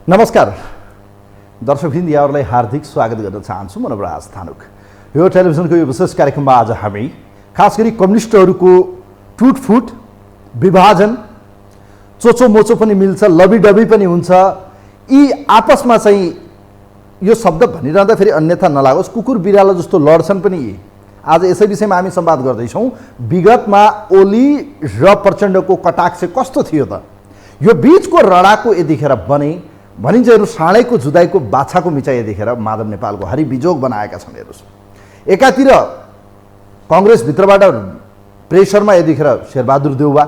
नमस्कार दर्शकवृन्द, यहाँहरूलाई हार्दिक स्वागत गर्न चाहन्छु। म नवराज थानुक। यो टेलिभिजनको यो विशेष कार्यक्रममा आज हामी खास गरी कम्युनिस्टहरूको टुटफुट, विभाजन, चोचो मोचो पनि मिल्छ, लबी डबी पनि हुन्छ, यी आपसमा चाहिँ यो शब्द भनिरहँदा फेरि अन्यथा नलागोस्, कुकुर बिरालो जस्तो लड्छन् पनि यी। आज यसै विषयमा हामी संवाद गर्दैछौँ। विगतमा ओली र प्रचण्डको कटाक्ष कस्तो थियो त? यो बीचको रडाको यतिखेर भनिन्छ साँडैको जुदाईको बाछाको मिचाइ यतिखेर माधव नेपालको हरिबिजोग बनाएका छन्। हेर्नुहोस्, एकातिर कङ्ग्रेसभित्रबाट प्रेसरमा यतिखेर शेरबहादुर देउवा,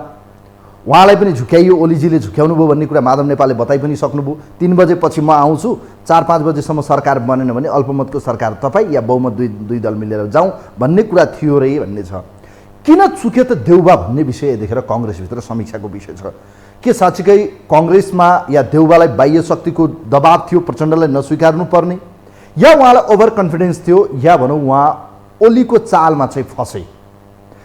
उहाँलाई पनि झुक्याइयो, ओलीजीले झुक्याउनु भयो भन्ने कुरा माधव नेपालले बताइ पनि सक्नुभयो। 3 बजेपछि म आउँछु, 4-5 बजेसम्म सरकार बनेन भने अल्पमतको सरकार तपाईँ या बहुमत दुई दल मिलेर जाउँ भन्ने कुरा थियो रे भन्ने छ। किन चुक्यो त देउवा भन्ने विषय यतिखेर कङ्ग्रेसभित्र समीक्षाको विषय छ। के साँच्चीकै कङ्ग्रेसमा या देउवालाई बाह्य शक्तिको दबाब थियो, प्रचण्डलाई नस्वीकार्नु पर्ने, या उहाँलाई ओभर कन्फिडेन्स थियो, या भनौँ उहाँ ओलीको चालमा चाहिँ फसे?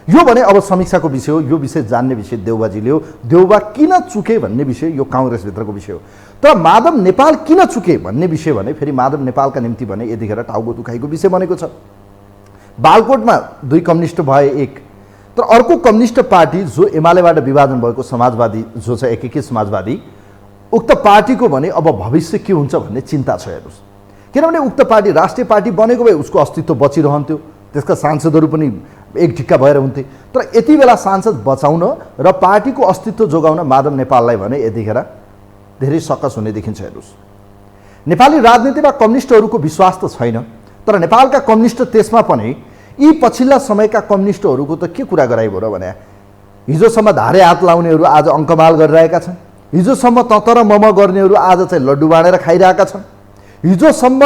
यो भने अब समीक्षाको विषय हो। यो विषय जान्ने विषय देउवाजीले हो। देउवा किन चुके भन्ने विषय यो काङ्ग्रेसभित्रको विषय हो। तर माधव नेपाल किन चुके भन्ने विषय भने फेरि माधव नेपालका निम्ति भने यतिखेर टाउको दुखाइको विषय बनेको छ। बालकोटमा 2 कम्युनिस्ट भए, एक तर अर्को कम्युनिस्ट पार्टी जो एमालेबाट विभाजन भएको समाजवादी जो छ एकीकृत समाजवादी, उक्त पार्टीको भने अब भविष्य के हुन्छ भन्ने चिन्ता छ। हेर्नुहोस्, किनभने उक्त पार्टी राष्ट्रिय पार्टी बनेको भए उसको अस्तित्व बचिरहन्थ्यो, त्यसका सांसदहरू पनि एक ढिक्का भएर हुन्थे। तर यति बेला सांसद बचाउन र पार्टीको अस्तित्व जोगाउन माधव नेपाललाई भने यतिखेर धेरै सकस हुने देखिन्छ। हेर्नुहोस्, नेपाली राजनीतिमा कम्युनिस्टहरूको विश्वास त छैन, तर नेपालका कम्युनिस्ट त्यसमा पनि यी पछिल्ला समयका कम्युनिस्टहरूको त के कुरा गराइभयो र भने हिजोसम्म धारे हात लाउनेहरू आज अङ्कमाल गरिरहेका छन्, हिजोसम्म ततर मम गर्नेहरू आज चाहिँ लड्डु बाँडेर खाइरहेका छन्, हिजोसम्म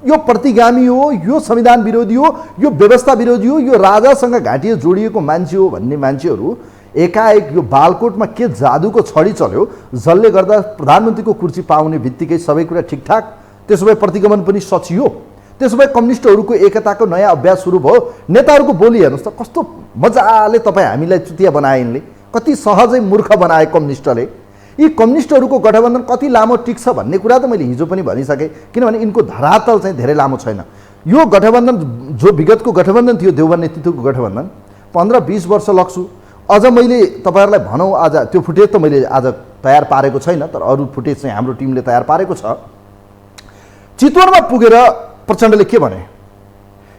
यो प्रतिगामी हो, यो संविधान विरोधी हो, यो व्यवस्था विरोधी हो, यो राजासँग घाँटियो जोडिएको मान्छे हो भन्ने मान्छेहरू एकाएक यो बालकोटमा के जादुको छडी चल्यो जसले गर्दा प्रधानमन्त्रीको कुर्सी पाउने बित्तिकै सबै कुरा ठिकठाक, त्यसो भए प्रतिगमन पनि सचियो, त्यसो भए कम्युनिस्टहरूको एकताको नयाँ अभ्यास सुरु भयो। नेताहरूको बोली हेर्नुहोस् त, कस्तो मजाले तपाईँ हामीलाई चुतिया बनाए यिनले, कति सहजै मूर्ख बनाए कम्युनिस्टले। यी कम्युनिस्टहरूको गठबन्धन कति लामो टिक्छ भन्ने कुरा त मैले हिजो पनि भनिसकेँ, किनभने यिनको धरातल चाहिँ धेरै लामो छैन। यो गठबन्धन जो विगतको गठबन्धन थियो, देउवा नेतृत्वको गठबन्धन, 15-20 वर्ष लाग्छु। अझ मैले तपाईँहरूलाई भनौँ, आज त्यो फुटेज त मैले आज तयार पारेको छैन, तर अरू फुटेज चाहिँ हाम्रो टिमले तयार पारेको छ। चितवनमा पुगेर प्रचण्डले के भने,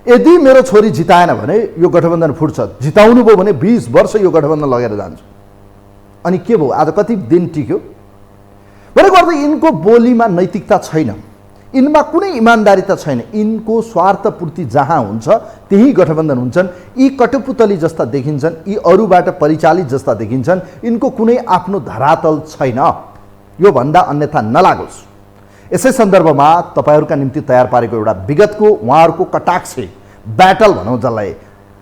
यदि मेरो छोरी जिताएन भने यो गठबन्धन फुट्छ, जिताउनु भयो भने 20 वर्ष यो गठबन्धन लगेर जान्छु। अनि के भयो, आज कति दिन टिक्यो भनेको अर्थ यिनको बोलीमा नैतिकता छैन, यिनमा कुनै इमान्दारिता छैन, यिनको स्वार्थपूर्ति जहाँ हुन्छ त्यही गठबन्धन हुन्छन्। यी कटुपुतली जस्ता देखिन्छन्, यी अरूबाट परिचालित जस्ता देखिन्छन्, यिनको कुनै आफ्नो धरातल छैन। यो भन्दा अन्यथा नलागोस्। यसै सन्दर्भमा तपाईँहरूका निम्ति तयार पारेको एउटा विगतको उहाँहरूको कटाक्ष ब्याटल भनौँ, जसलाई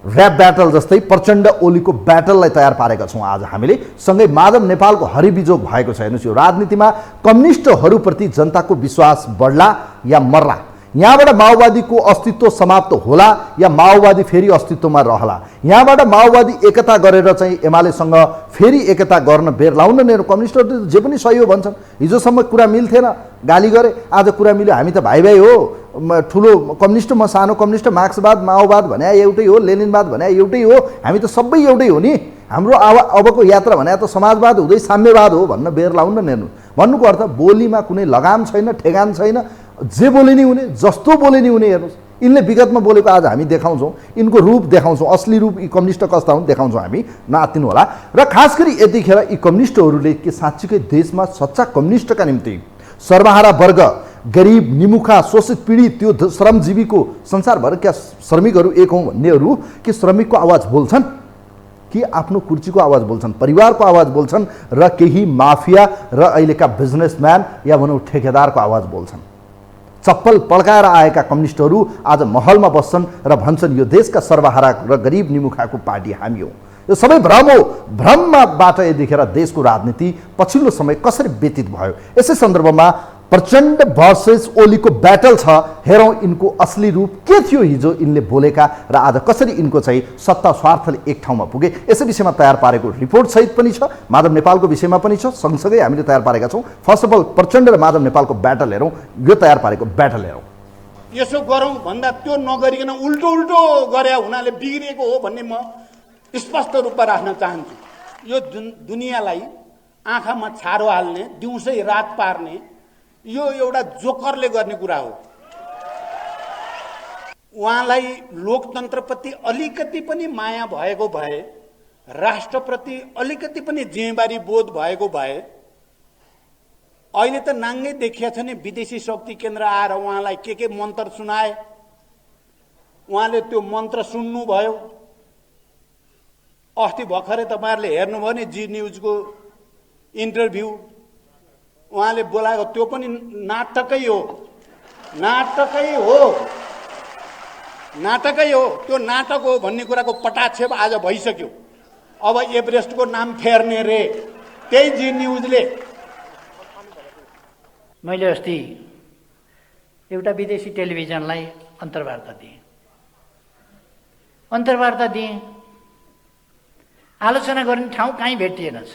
ऱ्याप ब्याटल जस्तै प्रचण्ड ओलीको ब्याटललाई तयार पारेका छौँ आज हामीले। सँगै माधव नेपालको हरिबिजोग भएको छ। हेर्नुहोस्, यो राजनीतिमा कम्युनिस्टहरूप्रति जनताको विश्वास बढ्ला या मर्ला, यहाँबाट माओवादीको अस्तित्व समाप्त होला या माओवादी फेरि अस्तित्वमा रहला, यहाँबाट माओवादी एकता गरेर चाहिँ एमालेसँग फेरि एकता गर्न बेर लाउन नै कम्युनिस्टहरू जे पनि सही हो भन्छन्। हिजोसम्म कुरा मिल्थेन, गाली गरे, आज कुरा मिल्यो, हामी त भाइ भाइ हो, ठुलो कम्युनिस्ट म सानो कम्युनिस्ट, मार्क्सवाद माओवाद भने एउटै हो, लेनिनवाद भने एउटै हो, हामी त सबै एउटै हो नि, हाम्रो अबको यात्रा भने त समाजवाद हुँदै साम्यवाद हो भन्न बेर लाउन नेर्नु। भन्नुको अर्थ बोलीमा कुनै लगाम छैन, ठेगान छैन, जे बोले नि हुने, जस्तो बोले नि हुने। हेर्नुहोस्, यिनले विगतमा बोलेको आज हामी देखाउँछौँ, यिनको रूप देखाउँछौँ, असली रूप यी कम्युनिस्ट कस्ता हुन् देखाउँछौँ हामी, नआत्तिनु होला। र खास गरी यतिखेर यी कम्युनिस्टहरूले के साँच्चीकै देशमा सच्चा कम्युनिस्टका निम्ति सर्वहारा वर्ग, गरिब, निमुखा, शोषित, पीडित, त्यो श्रमजीवीको संसारभरका श्रमिकहरू एक हौँ भन्नेहरू के श्रमिकको आवाज बोल्छन् कि आफ्नो कुर्सीको आवाज बोल्छन्, परिवारको आवाज बोल्छन्, र केही माफिया र अहिलेका बिजनेसम्यान या भनौँ ठेकेदारको आवाज बोल्छन्? चप्पल पड्काएर आएका कम्युनिस्टहरू आज महलमा बस्छन् र भन्छन् यो देशका सर्वहारा र गरिब निमुखाको पार्टी हामी हौँ। यो सबै भ्रम हो। भ्रमबाट यतिखेर देशको राजनीति पछिल्लो समय कसरी व्यतीत भयो। यसै सन्दर्भमा प्रचण्ड भर्सेस ओलीको ब्याटल छ। हेरौँ यिनको असली रूप के थियो हिजो यिनले बोलेका र आज कसरी यिनको चाहिँ सत्ता स्वार्थले एक ठाउँमा पुगे। यसै विषयमा तयार पारेको रिपोर्ट सहित पनि छ, माधव नेपालको विषयमा पनि छ, सँगसँगै हामीले तयार पारेका छौँ। फर्स्ट अफ अल प्रचण्ड र माधव नेपालको ब्याटल हेरौँ, यो तयार पारेको ब्याटल हेरौँ। यसो गरौँ भन्दा त्यो नगरिकन उल्टो उल्टो गरे हुनाले बिग्रिएको हो भन्ने म स्पष्ट रूपमा राख्न चाहन्छु। यो दुनियाँलाई आँखामा छारो हाल्ने, दिउँसै रात पार्ने यो एउटा जोकरले गर्ने कुरा हो। उहाँलाई लोकतन्त्रप्रति अलिकति पनि माया भएको भए, राष्ट्रप्रति अलिकति पनि जिम्मेवारी बोध भएको भए, अहिले त नाङ्गै देखिया छ नि विदेशी शक्ति केन्द्र आएर उहाँलाई के मन्त्र सुनाए। उहाँले त्यो मन्त्र सुन्नुभयो। अस्ति भर्खरै तपाईँहरूले हेर्नुभयो नि जी न्युजको इन्टरभ्यू, उहाँले बोलाएको त्यो पनि नाटकै हो, नाटकै हो, नाटकै हो। त्यो नाटक हो भन्ने कुराको पटाक्षेप आज भइसक्यो। अब एभरेस्टको नाम फेर्ने रे त्यही जी न्युजले। मैले अस्ति एउटा विदेशी टेलिभिजनलाई अन्तर्वार्ता दिएँ। आलोचना गर्ने ठाउँ कहीँ भेटिएनछ।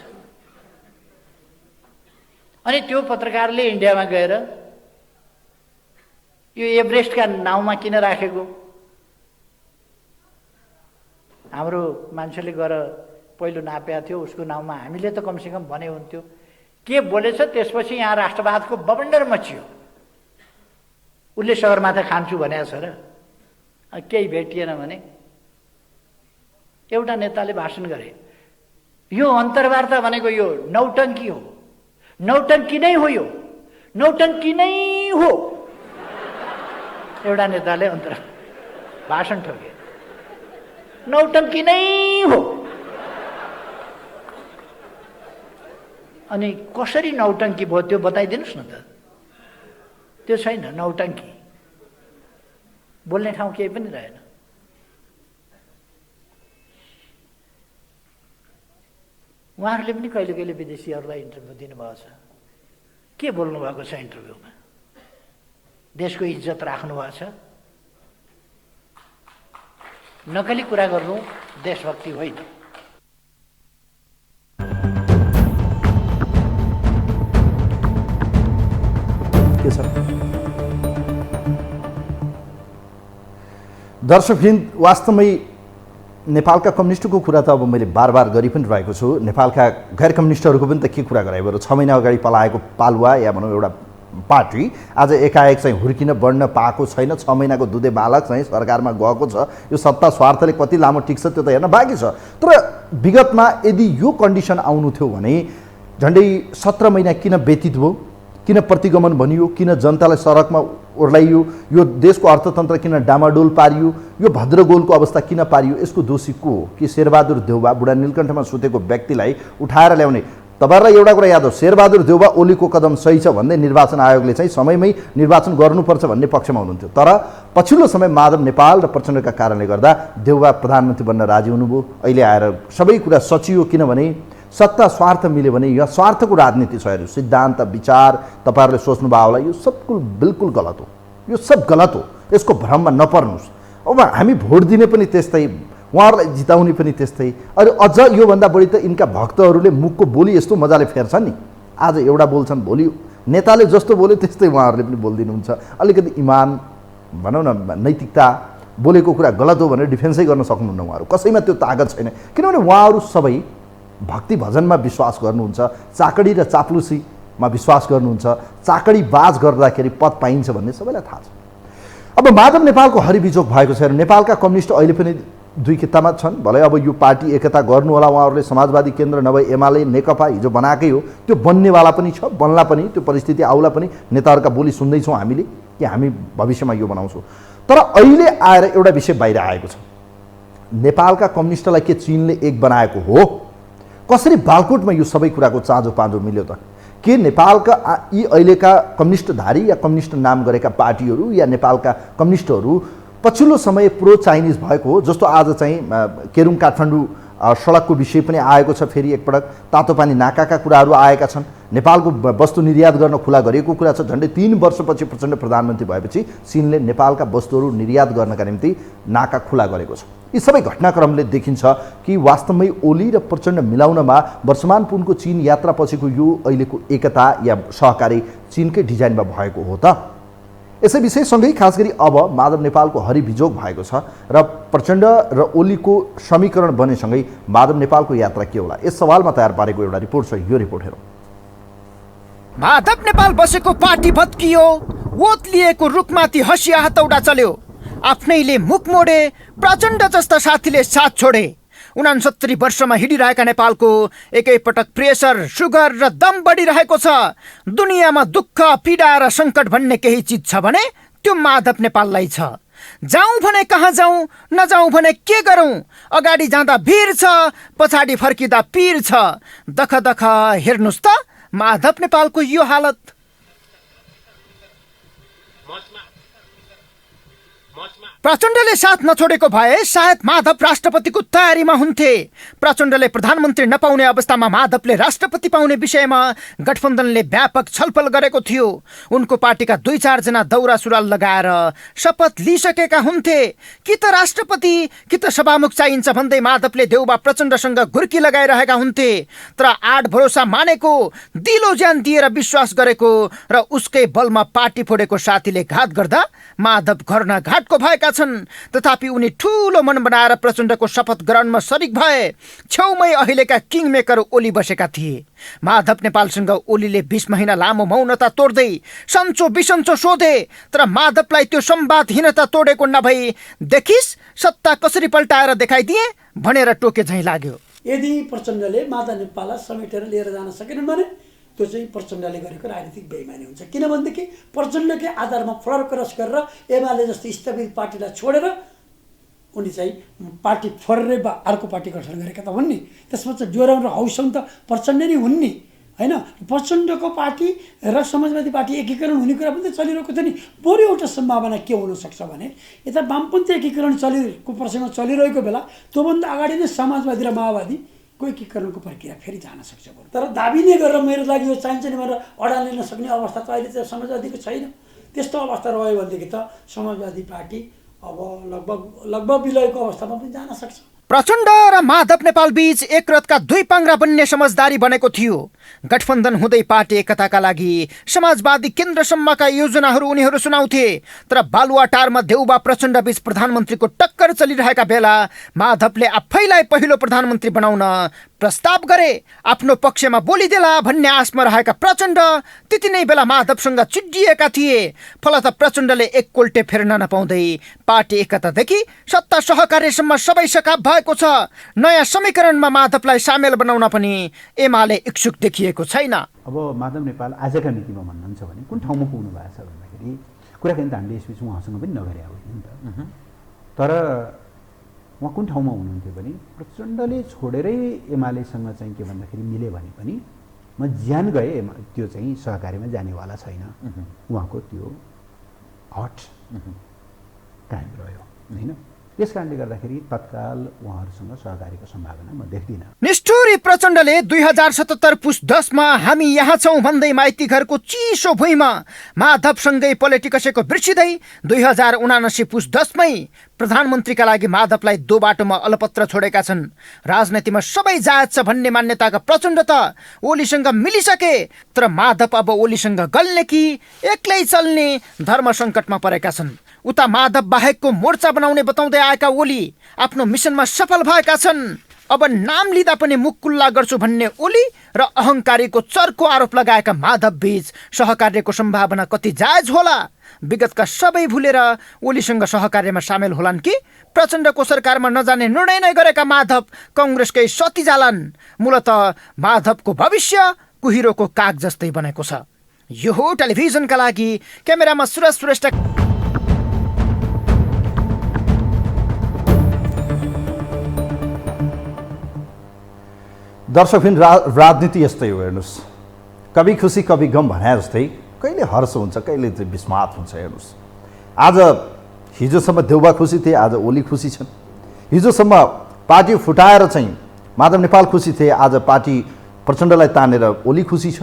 अनि त्यो पत्रकारले इन्डियामा गएर यो एभरेस्टका नाउँमा किन राखेको, हाम्रो मान्छेले गएर पहिलो नापेको थियो उसको नाउँमा हामीले त कमसेकम भने हुन्थ्यो के बोलेछ। त्यसपछि यहाँ राष्ट्रवादको बबन्डर मचियो। उसले सगरमाथा खान्छु भनेको छ र केही भेटिएन भने एउटा नेताले भाषण गरे यो अन्तर्वार्ता भनेको यो नौटङ्की हो, नौटङ्की नै हो, यो नौटङ्की नै हो। एउटा नेताले भाषण ठोके, नौटङ्की नै हो। अनि कसरी नौटङ्की भयो त्यो बताइदिनुहोस् न त। त्यो छैन नौटङ्की, बोल्ने ठाउँ केही पनि रहेन। उहाँहरूले पनि कहिले कहिले विदेशीहरूलाई इन्टरभ्यू दिनुभएको छ। के बोल्नु भएको छ इन्टरभ्यूमा? देशको इज्जत राख्नु भएको छ। नकली कुरा गर्नु देशभक्ति होइन। दर्शकवृन्द, वास्तवमै नेपालका कम्युनिस्टको कुरा त अब मैले बार बार गरि पनि रहेको छु। नेपालका गैर कम्युनिस्टहरूको पनि त के कुरा गरे बरु। 6 महिना अगाडि पलाएको पालुवा या भनौँ एउटा पार्टी आज एकाएक चाहिँ हुर्किन बढ्न पाएको छैन। 6 महिनाको दुधे बालक चाहिँ सरकारमा गएको छ। यो सत्ता स्वार्थले कति लामो टिक्छ त्यो त हेर्न बाँकी छ। तर विगतमा यदि यो कन्डिसन आउनु थियो भने झन्डै 17 महिना किन व्यतीत भयो, किन प्रतिगमन भनियो, किन जनतालाई सडकमा ओर्लाइयो, यो देशको अर्थतन्त्र किन डामाडोल पारियो, यो भद्रगोलको अवस्था किन पारियो, यसको दोषी को हो? कि शेरबहादुर देउवा बुढा नीलकण्ठमा सुतेको व्यक्तिलाई उठाएर ल्याउने? तपाईँहरूलाई एउटा कुरा याद हो, शेरबहादुर देउवा ओलीको कदम सही छ भन्दै निर्वाचन आयोगले चाहिँ समयमै निर्वाचन गर्नुपर्छ भन्ने पक्षमा हुनुहुन्थ्यो। तर पछिल्लो समय माधव नेपाल र प्रचण्डका कारणले गर्दा देउवा प्रधानमन्त्री बन्न राजी हुनुभयो। अहिले आएर सबै कुरा सचियो, किनभने सत्ता स्वार्थ मिल्यो भने यो स्वार्थको राजनीति छ। हेर्नु, सिद्धान्त विचार तपाईँहरूले सोच्नुभयो होला, यो सब बिल्कुल गलत हो, यो सब गलत हो। यसको भ्रममा नपर्नुहोस्। अब हामी भोट दिने पनि त्यस्तै, उहाँहरूलाई जिताउने पनि त्यस्तै। अनि अझ योभन्दा बढी त यिनका भक्तहरूले मुखको बोली यस्तो मजाले फेर्छन् नि। आज एउटा बोल्छन्, भोलि नेताले जस्तो बोल्यो त्यस्तै उहाँहरूले पनि बोलिदिनुहुन्छ। अलिकति इमान भनौँ न, नैतिकता, बोलेको कुरा गलत हो भनेर डिफेन्सै गर्न सक्नुहुन्न उहाँहरू। कसैमा त्यो तागत छैन, किनभने उहाँहरू सबै भक्ति भजनमा विश्वास गर्नुहुन्छ, चाकडी र चाप्लुसीमा विश्वास गर्नुहुन्छ। चाकडी बाज गर्दाखेरि पद पाइन्छ भन्ने सबैलाई थाहा छ। अब माधव नेपालको हरिबिजोग भएको छ। नेपालका कम्युनिस्ट अहिले पनि दुई कितामा छन्। भलै अब यो पार्टी एकता गर्नु होला उहाँहरूले, समाजवादी केन्द्र नभए एमाले नेकपा हिजो बनाएकै हो, त्यो बन्नेवाला पनि छ, बन्ला पनि, त्यो परिस्थिति आउला पनि। नेताहरूका बोली सुन्दैछौँ हामीले कि हामी भविष्यमा यो बनाउँछौँ। तर अहिले आएर एउटा विषय बाहिर आएको छ। नेपालका कम्युनिस्टलाई के चीनले एक बनाएको हो? कसरी बालकोटमा यो सबै कुराको चाँजो पाँजो मिल्यो त? के नेपालका यी अहिलेका कम्युनिस्टधारी या कम्युनिस्ट नाम गरेका पार्टीहरू या नेपालका कम्युनिस्टहरू पछिल्लो समय प्रो चाइनिज भएको हो? जस्तो आज चाहिँ केरुङ काठमाडौँ सडकको विषय पनि आएको छ। फेरि एकपटक तातोपानी नाकाका कुराहरू आएका छन्। नेपालको वस्तु निर्यात गर्न खुला गरिएको कुरा छ। झन्डै 3 वर्षपछि प्रचण्ड प्रधानमन्त्री भएपछि चीनले नेपालका वस्तुहरू निर्यात गर्नका निम्ति नाका खुला गरेको छ। यी सबै घटनाक्रमले देखिन्छ कि वास्तवमै ओली र प्रचण्ड मिलाउनमा वर्षमान पुनको चीन यात्रा पछिको यो अहिलेको एकता या सहकारी चीनकै डिजाइनमा भएको हो त। यसै विषयसँगै खास गरी अब माधव नेपालको हरिबिजोग भएको छ र प्रचण्ड र ओलीको समीकरण बनेसँगै माधव नेपालको यात्रा के होला, यस सवालमा तयार पारेको एउटा रिपोर्ट छ। यो रिपोर्ट हेरौँ। माधव नेपाल बसेको पार्टी भत्कियो, ओत लिएको रुखमाथि हँसिया हतौडा चल्यो, आफ्नैले मुख मोडे, प्रचण्ड जस्ता साथीले साथ छोडे। 69 वर्षमा हिँडिरहेका नेपालको एकैपटक प्रेसर, सुगर र दम बढिरहेको छ। दुनियाँमा दुःख, पीडा र सङ्कट भन्ने केही चिज छ भने त्यो माधव नेपाललाई छ। जाउँ भने कहाँ जाउँ, नजाउँ भने के गरौँ, अगाडि जाँदा भिर छ, पछाडि फर्किँदा पीर छ। दख दख हेर्नुहोस् त माधव नेपालको यो हालत। प्रचण्डले साथ नछोडेको भए सायद माधव राष्ट्रपतिको तयारीमा हुन्थे। प्रचण्डले प्रधानमन्त्री नपाउने अवस्थामा माधवले राष्ट्रपति पाउने विषयमा गठबन्धनले व्यापक छलफल गरेको थियो। उनको पार्टीका 2-4 जना दौरा सुरुवाल लगाएर शपथ लिइसकेका हुन्थे। कि त राष्ट्रपति कि त सभामुख चाहिन्छ भन्दै माधवले देउबा प्रचण्डसँग घुर्की लगाइरहेका हुन्थे। तर आड भरोसा मानेको, दिलो ज्यान दिएर विश्वास गरेको र उसकै बलमा पार्टी फोडेको साथीले घात गर्दा माधव घर न घाटको भएका छन्। तथापि उनी ठूलो मन बनाएर प्रचण्डको शपथ ग्रहणमा सरिक भए। छेउमै अहिलेका किङ मेकर ओली बसेका थिए। माधव नेपालसँग ओलीले 20 महिना लामो मौनता तोड्दै सन्चो बिसन्चो सोधे। तर माधवलाई त्यो संवादहीनता तोडेको नभई देखिस सत्ता कसरी पल्टाएर देखाइदिए भनेर टोके झैँ लाग्यो। यदि प्रचण्डले माधव नेपाललाई समेटेर लिएर जान सकेनन् भने त्यो चाहिँ प्रचण्डले गरेको राजनीतिक बेइमानी हुन्छ। किनभनेदेखि प्रचण्डकै आधारमा फरक्रस गरेर एमाले जस्तो स्थगित पार्टीलाई छोडेर उनी चाहिँ पार्टी फर्रे अर्को पार्टी गठन गरेका त हुन् नि। त्यसमा चाहिँ जोराउन र हौसम त प्रचण्ड नै हुन् नि, होइन? प्रचण्डको पार्टी र समाजवादी पार्टी एकीकरण हुने कुरा पनि त चलिरहेको थियो नि। बरु एउटा सम्भावना के हुनसक्छ भने यता वामपन्थी एकीकरण चलिरहेको प्रसङ्ग चलिरहेको बेला त्योभन्दा अगाडि नै समाजवादी र माओवादी को एकीकरणको प्रक्रिया फेरि जान सक्छ। तर दाबी नै गरेर मेरो लागि यो चाहिन्छ नि भनेर अडान लिन सक्ने अवस्था त अहिले चाहिँ समाजवादीको छैन। त्यस्तो अवस्था रह्यो भनेदेखि त समाजवादी पार्टी अब लगभग विलयको अवस्थामा पनि जान सक्छ। प्रचण्ड र माधव नेपाल बीच एक रथका 2 पाङ्ग्रा बन्ने समझदारी बनेको थियो। गठबन्धन हुँदै पार्टी एकताका लागि समाजवादी केन्द्रसम्मका योजनाहरू उनीहरू सुनाउँथे। तर बालुवाटारमा देउबा प्रचण्ड बीच प्रधानमन्त्रीको टक्कर चलिरहेका बेला माधवले आफैलाई पहिलो प्रधानमन्त्री बनाउन प्रस्ताव गरे। आफ्नो पक्षमा बोलिदेला भन्ने आशमा रहेका प्रचण्ड त्यति नै बेला माधवसँग चिड्डिएका थिए। फलत प्रचण्डले एक कोल्टे फेर्न नपाउँदै पार्टी एकतादेखि सत्ता सहकार्यसम्म सबै सकाप भएको छ। नयाँ समीकरणमा माधवलाई सामेल बनाउन पनि एमाले इच्छुक देखिएको छैन। अब माधव नेपाल आजका मितिमा भन्नुहुन्छ भने कुन ठाउँमा पुग्नु भएको छ भन्दाखेरि कुराकानी त हामीले यसपछि उहाँसँग पनि नगरे हो नि त। तर उहाँ कुन ठाउँमा हुनुहुन्थ्यो भने प्रचण्डले छोडेरै एमालेसँग चाहिँ के भन्दाखेरि मिले भने पनि म ज्यान गए त्यो चाहिँ सहकारीमा जानेवाला छैन। उहाँको त्यो हट कायम रह्यो, होइन? त्यस कारणले गर्दाखेरि तत्काल उहाँहरूसँग सहकारीको सम्भावना म देख्दिनँ। निष्ठुरी प्रचण्डले 2077 पुस 10 मा हामी यहाँ छौँ भन्दै माइती घरको चिसो भुइँमा माधवसँगै पलेटी कसेको बिर्सिँदै 2079 पुस 10 मै प्रधानमन्त्रीका लागि माधवलाई दो बाटोमा अलपत्र छोडेका छन्। राजनीतिमा सबै जायज छ भन्ने मान्यताका प्रचण्ड त ओलीसँग मिलिसके। तर माधव अब ओलीसँग गल्ने कि एक्लै चल्ने धर्म सङ्कटमा परेका छन्। उता माधव बाहेकको मोर्चा बनाउने बताउँदै आएका ओली आफ्नो मिसनमा सफल भएका छन्। अब नाम लिँदा पनि मुख खुल्ला गर्छु भन्ने ओली र अहङ्कारीको चर्को आरोप लगाएका माधव बीच सहकार्यको सम्भावना कति जायज होला? विगतका सबै भुलेर ओलीसँग सहकार्यमा सामेल होलान् कि प्रचण्डको सरकारमा नजाने निर्णय नै गरेका माधव कङ्ग्रेसकै सती जालान्? मूलत माधवको भविष्य कुहिरोको काग जस्तै बनेको छ। यो हो टेलिभिजनका लागि क्यामेरामा सुरज श्रेष्ठ। दर्शकबिन राजनीति यस्तै हो, हेर्नुहोस्। कभी खुसी कभी गम भने जस्तै कहिले हर्ष हुन्छ कहिले चाहिँ विस्मात हुन्छ। हेर्नुहोस्, आज हिजोसम्म देउबा खुसी थिए, आज ओली खुसी छन्। हिजोसम्म पार्टी फुटाएर चाहिँ माधव नेपाल खुसी थिए, आज पार्टी प्रचण्डलाई तानेर ओली खुसी छ।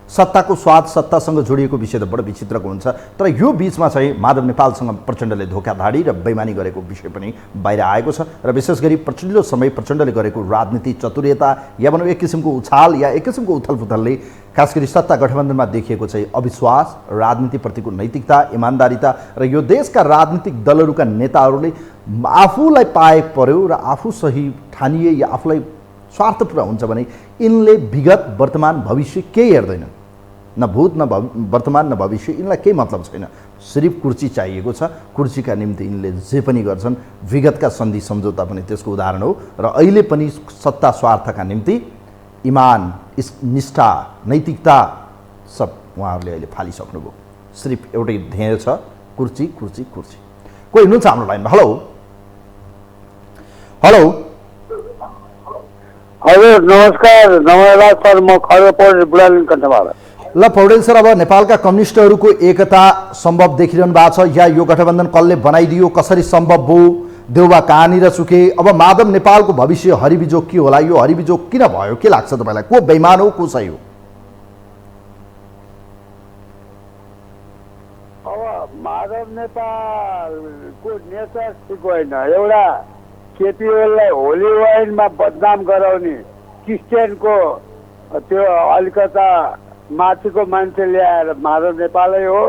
सत्ताको स्वाद सत्तासँग जोडिएको विषय त बडो विचित्रको हुन्छ, तर यो बिचमा चाहिँ माधव नेपालसँग प्रचण्डले धोखाधडी र बेइमानी गरेको विषय पनि बाहिर आएको छ र विशेष गरी पछिल्लो समय प्रचण्डले गरेको राजनीति चतुर्यता या भनौँ एक किसिमको उछाल या एक किसिमको उथलपुथलले खास गरी सत्ता गठबन्धनमा देखिएको चाहिँ अविश्वास, राजनीतिप्रतिको नैतिकता, इमान्दारिता र यो देशका राजनीतिक दलहरूका नेताहरूले आफूलाई पाए पर्यो र आफू सही ठानिए या आफूलाई स्वार्थ पुरा हुन्छ भने यिनले विगत वर्तमान भविष्य केही हेर्दैनन्, न भूत न वर्तमान न भविष्य, यिनलाई केही मतलब छैन, सिर्फ कुर्सी चाहिएको छ। कुर्सीका निम्ति यिनले जे पनि गर्छन्। विगतका सन्धि सम्झौता पनि त्यसको उदाहरण हो र अहिले पनि सत्ता स्वार्थका निम्ति इमान, निष्ठा, नैतिकता सब उहाँहरूले अहिले फालिसक्नुभयो। सिर्फ एउटै ध्येय छ, कुर्सी कुर्सी कुर्सी। कोही हुनुहुन्छ हाम्रो लाइनमा? हेलो हेलो हजुर नमस्कार। नमस्कार सर, म खड्ग पौडेल बुढालिङ कण्ठबाट। ल पौडेल सर, अब नेपालका कम्युनिस्टहरूको एकता सम्भव देखिरहनु भएको छ या यो गठबन्धन कसले बनाइदियो, कसरी सम्भव भयो, देउबा कहाँनिर चुके? अब माधव नेपालको भविष्य हरिबिजोग के होला? यो हरिबिजोग किन भयो, के लाग्छ तपाईँलाई? को बेइमान हो, को सही हो? अब माधव नेपालको नेता ठिक होइन। एउटा केपी ओलीलाई होली वाइनमा बदनाम गराउने क्रिस्चियनको त्यो अलिकता माथिको मान्छे ल्याएर माधव नेपालै हो।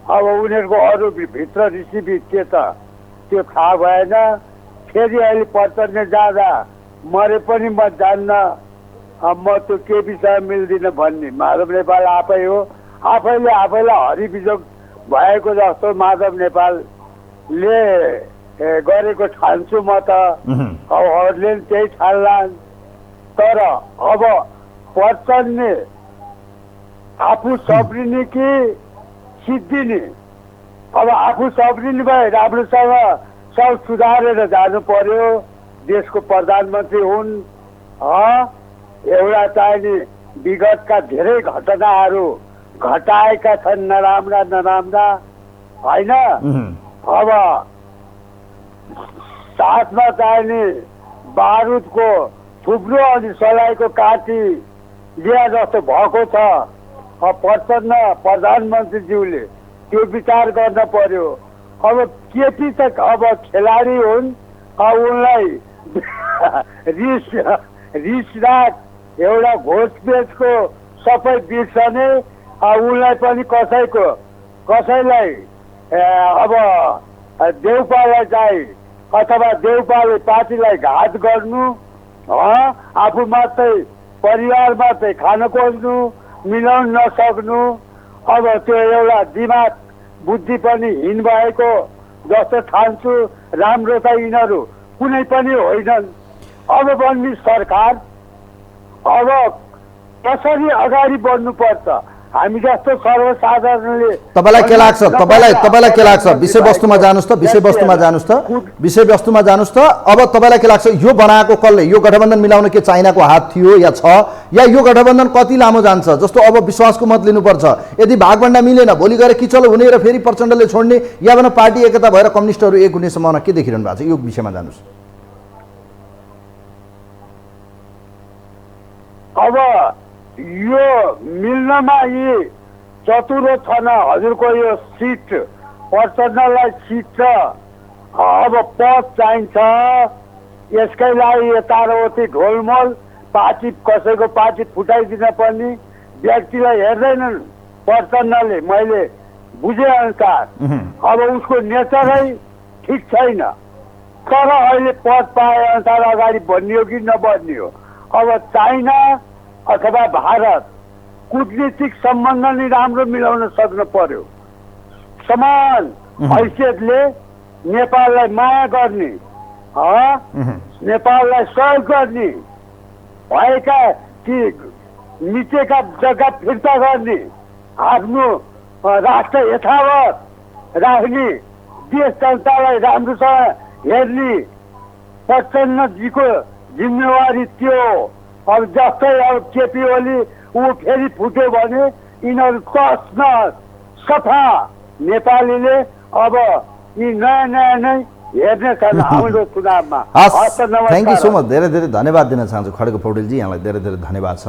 अब उनीहरूको अरू भित्र रिसिपिट के त त्यो थाहा भएन। फेरि अहिले प्रचण्ड जाँदा मरे पनि म जान्न, म त्यो केपीसँग मिल्दिनँ भन्ने माधव नेपाल आफै हो। आफैले आफैलाई हरिबिजोग भएको जस्तो माधव नेपालले गरेको ठान्छु म त। अब अरूले त्यही ठान्लान्। तर अब प्रचण्डले आफू सब्रिने कि सिद्धिने? अब आफू सब्रिने भए राम्रोसँग सब सुधारेर जानु पर्यो। देशको प्रधानमन्त्री हुन्। एउटा चाहिने विगतका धेरै घटनाहरू घटाएका छन्, नराम्रा नराम्रा होइन। अब साथमा चाहिने बारुदको थुप्रो अनि सलाइको काटी लिया जस्तो भएको छ। प्रचण्ड प्रधानमन्त्रीज्यूले त्यो विचार गर्न पर्यो। अब केपी त अब खेलाडी हुन्, उनलाई रिस राग एउटा घोषपेचको सबै बिर्सने, उनलाई पनि कसैलाई अब देउपालाई चाहिँ अथवा देउपाले पार्टीलाई घात गर्नु, आफू मात्रै परिवार मात्रै खान खोज्नु, मिलाउन नसक्नु। अब त्यो एउटा दिमाग बुद्धि पनि हिन भएको जस्तो ठान्छु। राम्रो त यिनीहरू कुनै पनि होइनन्। अब बन्ने सरकार अब कसरी अगाडि बढ्नुपर्छ, हामी जस्तो सर्वसाधारणले तपाईलाई के लाग्छ? तपाईलाई के लाग्छ? विषयवस्तुमा जानुस् त, विषयवस्तुमा जानुस् त। अब तपाईँलाई के लाग्छ, यो बनाएको कसले? यो गठबन्धन मिलाउन के चाइनाको हात थियो या छ, या यो गठबन्धन कति लामो जान्छ? जस्तो अब विश्वासको मत लिनुपर्छ। यदि भागभण्डा मिलेन, भोलि गएर किचलो हुने र फेरि प्रचण्डले छोड्ने, या भन पार्टी एकता भएर कम्युनिस्टहरू एक हुने सम्भावना के देखिरहनु भएको छ? यो विषयमा जानुस्। अब यो मिल्नमा यी चतुरो छन्। हजुरको यो सिट, प्रचण्डलाई सिट छ, अब पद चाहिन्छ। यसकै लागि यताउति ढोलमोल पार्टी, कसैको पार्टी फुटाइदिन पर्ने व्यक्तिलाई हेर्दैनन् प्रचण्डले। मैले बुझे अनुसार अब उसको नेचरै ठिक छैन। तर अहिले पद पाए अनुसार अगाडि बढ्ने कि नबढ्ने हो। अब चाइना अथवा भारत कूटनीतिक सम्बन्ध नै राम्रो मिलाउन सक्नु पर्यो। समान हैसियतले नेपाललाई माया गर्ने, नेपाललाई सहयोग गर्ने, भएका ती मिचेका जग्गा फिर्ता गर्ने, आफ्नो राष्ट्र यथावत राख्ने, देश जनतालाई राम्रोसँग हेर्ने प्रचण्डजीको जिम्मेवारी त्यो हो। अब जस्तै अब केपी ओली ऊ फेरि फुट्यो भने यिनीहरू तस सफा नेपालीले अब यी नयाँ नै हेर्ने छन् आउँदो चुनावमा। हस्, त नमस्कार। Thank you so much. धेरै धेरै धन्यवाद दिन चाहन्छु खड्ग पौडेलजी, यहाँलाई धेरै धेरै धन्यवाद छ।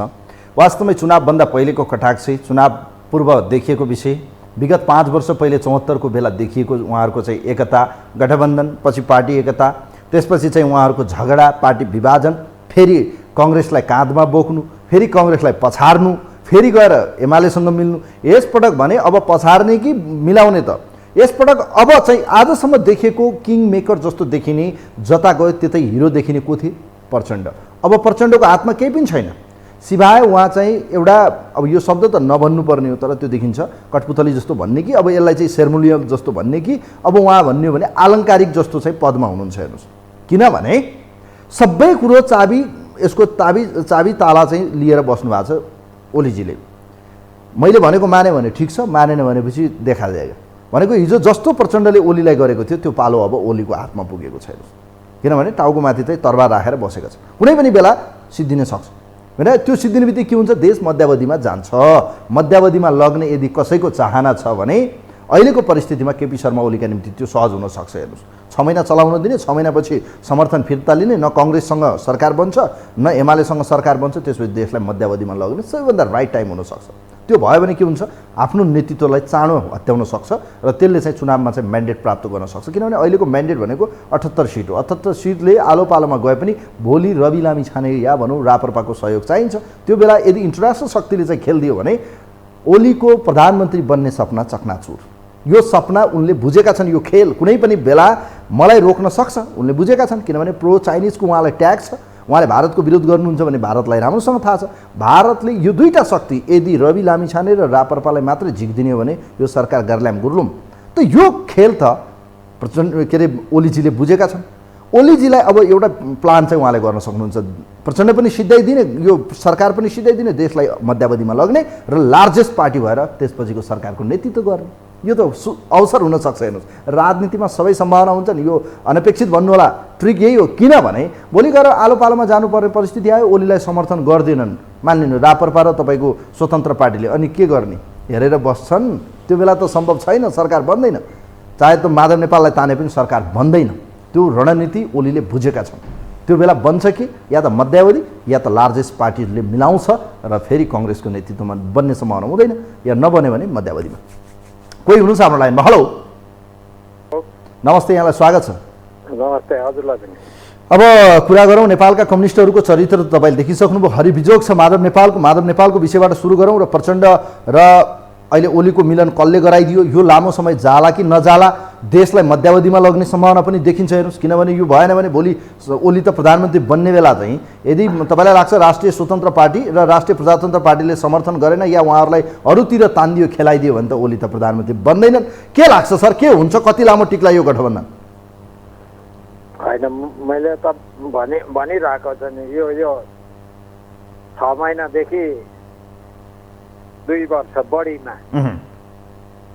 वास्तवमै चुनावभन्दा पहिलेको कटाक्षी, चुनाव पूर्व देखिएको विषय, विगत 5 वर्ष पहिले 74 को बेला देखिएको उहाँहरूको चाहिँ एकता, गठबन्धन, पछि पार्टी एकता, त्यसपछि चाहिँ उहाँहरूको झगडा, पार्टी विभाजन, फेरि कङ्ग्रेसलाई काँधमा बोक्नु, फेरि कङ्ग्रेसलाई पछार्नु, फेरि गएर एमालेसँग मिल्नु। यसपटक भने अब पछार्ने कि मिलाउने त? यसपटक अब चाहिँ आजसम्म देखेको किङ मेकर जस्तो देखिने, जता गयो त्यतै हिरो देखिने को थिए? प्रचण्ड। अब प्रचण्डको हातमा केही पनि छैन, सिवाय उहाँ चाहिँ एउटा, अब यो शब्द त नभन्नुपर्ने हो तर त्यो देखिन्छ, कठपुतली जस्तो भन्ने कि अब यसलाई चाहिँ सेर्मोनियल जस्तो भन्ने कि अब उहाँ भन्ने हो भने आलङ्कारिक जस्तो चाहिँ पदमा हुनुहुन्छ। हेर्नुहोस्, किनभने सबै कुरो चाबी, यसको चाबी ताला चाहिँ लिएर बस्नु भएको छ ओलीजीले। मैले भनेको माने भने ठिक छ, मानेन भनेपछि देखा जाएगा भनेको हिजो जस्तो प्रचण्डले ओलीलाई गरेको थियो त्यो पालो अब ओलीको हातमा पुगेको छैन। किनभने टाउको माथि चाहिँ तरबार राखेर बसेका छ, कुनै पनि बेला सिद्धिन सक्छ होइन। त्यो सिद्धिने बित्तिकै के हुन्छ? देश मध्यावधिमा जान्छ। मध्यावधिमा लग्ने यदि कसैको चाहना छ भने अहिलेको परिस्थितिमा केपी शर्मा ओलीका निम्ति त्यो सहज हुन सक्छ। हेर्नुहोस्, 6 महिना चलाउन दिने, 6 महिनापछि समर्थन फिर्ता लिने, न कङ्ग्रेससँग सरकार बन्छ न एमालेसँग सरकार बन्छ, त्यसपछि देशलाई मध्यावधिमा लग्ने सबैभन्दा राइट टाइम हुनसक्छ। त्यो भयो भने के हुन्छ? आफ्नो नेतृत्वलाई चाँडो हत्याउन सक्छ र त्यसले चाहिँ चुनावमा चाहिँ म्यान्डेट प्राप्त गर्न सक्छ। किनभने अहिलेको म्यान्डेट भनेको 78 सिट हो। 78 सिटले आलो पालोमा गए पनि भोलि रवि लामी छाने या भनौँ राप्रपाको सहयोग चाहिन्छ। त्यो बेला यदि इन्टरनेसनल शक्तिले चाहिँ खेलिदियो भने ओलीको प्रधानमन्त्री बन्ने सपना चकनाचुर। यो सपना उनले बुझेका छन्। यो खेल कुनै पनि बेला मलाई रोक्न सक्छ उनले बुझेका छन्। किनभने प्रो चाइनिजको उहाँलाई ट्याग छ, उहाँले भारतको विरोध गर्नुहुन्छ भने भारतलाई राम्रोसँग थाहा छ। भारतले यो दुईटा शक्ति यदि रवि लामिछाने र राप्रपालाई मात्रै झिक्दिने हो भने यो सरकार गर्ल्याम गुर्लुम। त यो खेल त प्रचण्ड के अरे ओलीजीले बुझेका छन्। ओलीजीलाई अब एउटा प्लान चाहिँ उहाँले गर्न सक्नुहुन्छ। प्रचण्ड पनि सिद्धाइदिने, यो सरकार पनि सिद्धाइदिने, देशलाई मध्यावधिमा लग्ने र लार्जेस्ट पार्टी भएर त्यसपछिको सरकारको नेतृत्व गर्ने। यो त अवसर हुनसक्छ। हेर्नुहोस्, राजनीतिमा सबै सम्भावना हुन्छ नि। यो अनपेक्षित भन्नु होला, ट्रिक यही हो। किनभने भोलि गएर आलो पालोमा जानुपर्ने परिस्थिति आयो, ओलीलाई समर्थन गर्दैनन्, मानिलिनु राप्रपा र तपाईँको स्वतन्त्र पार्टीले, अनि के गर्ने? हेरेर बस्छन्। त्यो बेला त सम्भव छैन, सरकार बन्दैन। चाहे त माधव नेपाललाई ताने पनि सरकार बन्दैन। त्यो रणनीति ओलीले बुझेका छन्। त्यो बेला बन्छ कि या त मध्यावधि या त लार्जेस्ट पार्टीहरूले मिलाउँछ र फेरि कङ्ग्रेसको नेतृत्वमा बन्ने सम्भावना हुँदैन, या नबन्यो भने मध्यावधिमा। कोही हुनुहुन्छ हाम्रो लाइनमा? हेलो, नमस्ते, यहाँलाई स्वागत छ। नमस्ते, हजुरलाई पनि। अब कुरा गरौँ नेपालका कम्युनिस्टहरूको चरित्र त तपाईँले देखिसक्नुभयो, हरिबिजोग छ माधव नेपालको विषयबाट सुरु गरौँ र प्रचण्ड र अहिले ओलीको मिलन कसले गराइदियो, यो लामो समय जाला कि नजाला, देशलाई मध्यावधिमा लग्ने सम्भावना पनि देखिन्छ। हेर्नुहोस्, किनभने यो भएन भने भोलि ओली त प्रधानमन्त्री बन्ने बेला चाहिँ यदि तपाईँलाई लाग्छ राष्ट्रिय स्वतन्त्र पार्टी र राष्ट्रिय प्रजातन्त्र पार्टीले समर्थन गरेन या उहाँहरूलाई अरूतिर तानिदियो, खेलाइदियो भने त ओली त प्रधानमन्त्री बन्दैनन्। के लाग्छ सर, के हुन्छ? कति लामो टिक्ला यो गठबन्धन? होइन, मैले त भनिरहेको छ नि, यो 6 महिनादेखि 2 वर्ष बढीमा